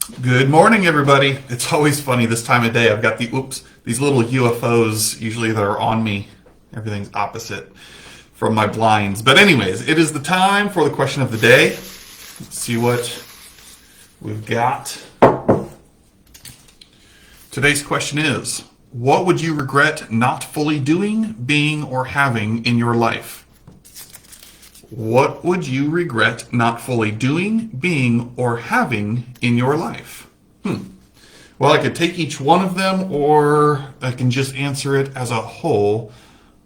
Good morning, everybody. It's always funny this time of day. I've got these little UFOs. Usually they're on me. Everything's opposite from my blinds. But anyways, it is the time for the question of the day. Let's see what we've got. Today's question is, what would you regret not fully doing, being, or having in your life? What would you regret not fully doing, being, or having in your life? Well, I could take each one of them, or I can just answer it as a whole.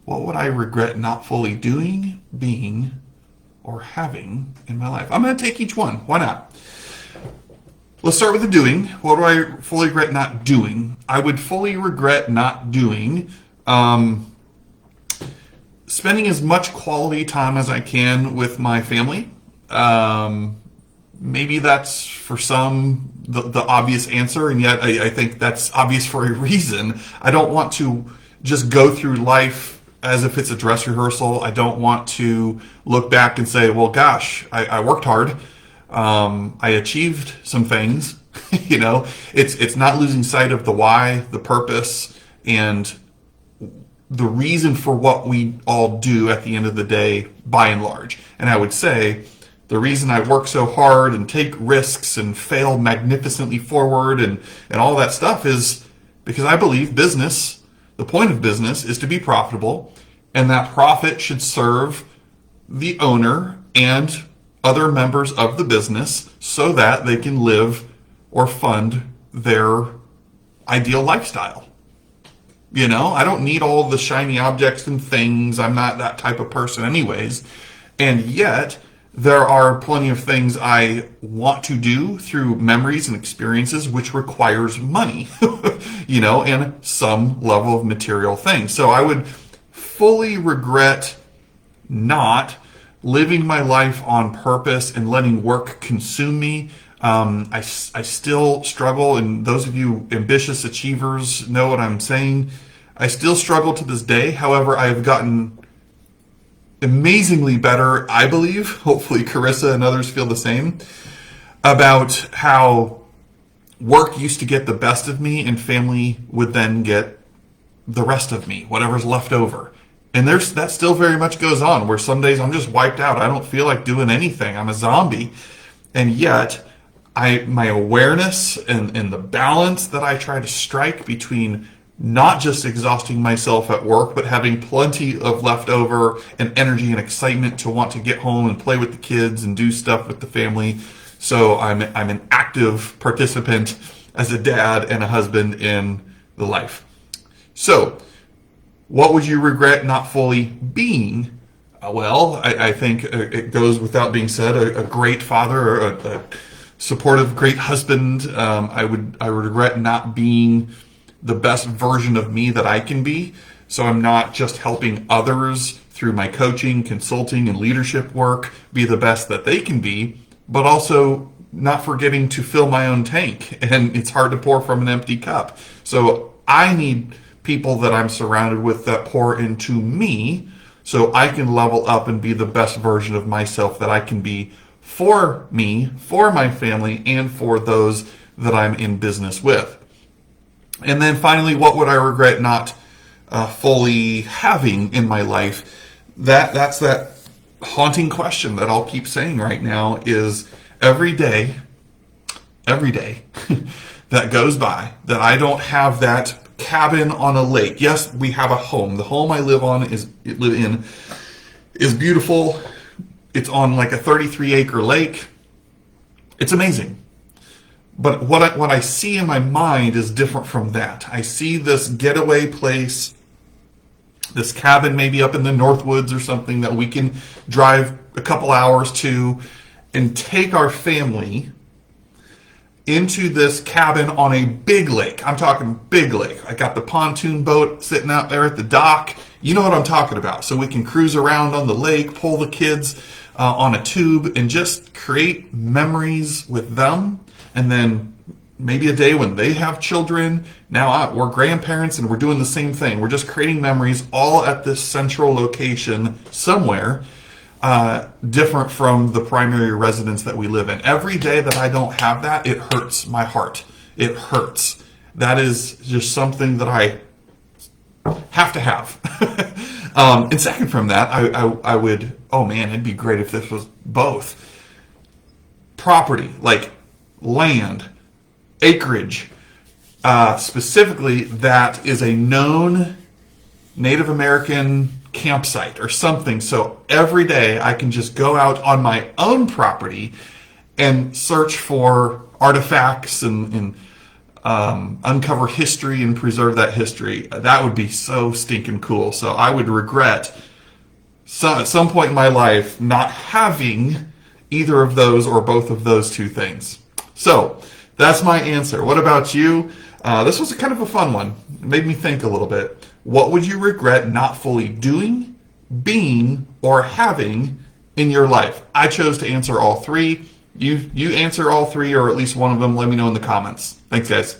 What would I regret not fully doing, being, or having in my life? I'm going to take each one. Why not? Let's start with the doing. What do I fully regret not doing? I would fully regret not doing spending as much quality time as I can with my family. Maybe that's for some the obvious answer, and yet I think that's obvious for a reason. I don't want to just go through life as if it's a dress rehearsal. I don't want to look back and say, well, gosh, I worked hard. I achieved some things. It's not losing sight of the why, the purpose, and the reason for what we all do at the end of the day, by and large. And I would say the reason I work so hard and take risks and fail magnificently forward and all that stuff is because I believe business, the point of business is to be profitable, and that profit should serve the owner and other members of the business so that they can live or fund their ideal lifestyle. I don't need all the shiny objects and things. I'm not that type of person anyways. And yet, there are plenty of things I want to do through memories and experiences which requires money, and some level of material things. So I would fully regret not living my life on purpose and letting work consume me. I still struggle, and those of you ambitious achievers know what I'm saying. I still struggle to this day. However, I have gotten amazingly better, I believe. Hopefully Carissa and others feel the same, about how work used to get the best of me and family would then get the rest of me, whatever's left over. And that still very much goes on, where some days I'm just wiped out. I don't feel like doing anything. I'm a zombie. And yet, my awareness and the balance that I try to strike between not just exhausting myself at work, but having plenty of leftover and energy and excitement to want to get home and play with the kids and do stuff with the family. So I'm an active participant as a dad and a husband in the life. So, what would you regret not fully being? Well, I think it goes without being said, a great father, or a supportive, great husband. I would regret not being the best version of me that I can be. So I'm not just helping others through my coaching, consulting, and leadership work be the best that they can be, but also not forgetting to fill my own tank. And it's hard to pour from an empty cup. So I need people that I'm surrounded with that pour into me so I can level up and be the best version of myself that I can be for me, for my family, and for those that I'm in business with. And then finally, what would I regret not fully having in my life? That's that haunting question that I'll keep saying right now is every day that goes by that I don't have that cabin on a lake. Yes, we have a home. The home I live in is beautiful. It's on like a 33-acre lake. It's amazing. But what I see in my mind is different from that. I see this getaway place, this cabin maybe up in the Northwoods or something that we can drive a couple hours to and take our family into this cabin on a big lake. I'm talking big lake. I got the pontoon boat sitting out there at the dock. You know what I'm talking about. So we can cruise around on the lake, pull the kids on a tube, and just create memories with them. And then maybe a day when they have children. Now we're grandparents and we're doing the same thing. We're just creating memories all at this central location somewhere. different from the primary residence that we live in. Every day that I don't have that, it hurts my heart. It hurts. That is just something that I have to have. And second from that, I would, oh man, it'd be great if this was both. Property, like land, acreage, specifically that is a known Native American campsite or something. So every day I can just go out on my own property and search for artifacts and uncover history and preserve that history. That would be so stinking cool. So I would regret at some point in my life not having either of those or both of those two things. So that's my answer. What about you? This was kind of a fun one. It made me think a little bit. What would you regret not fully doing, being, or having in your life? I chose to answer all three. You answer all three or at least one of them. Let me know in the comments. Thanks, guys.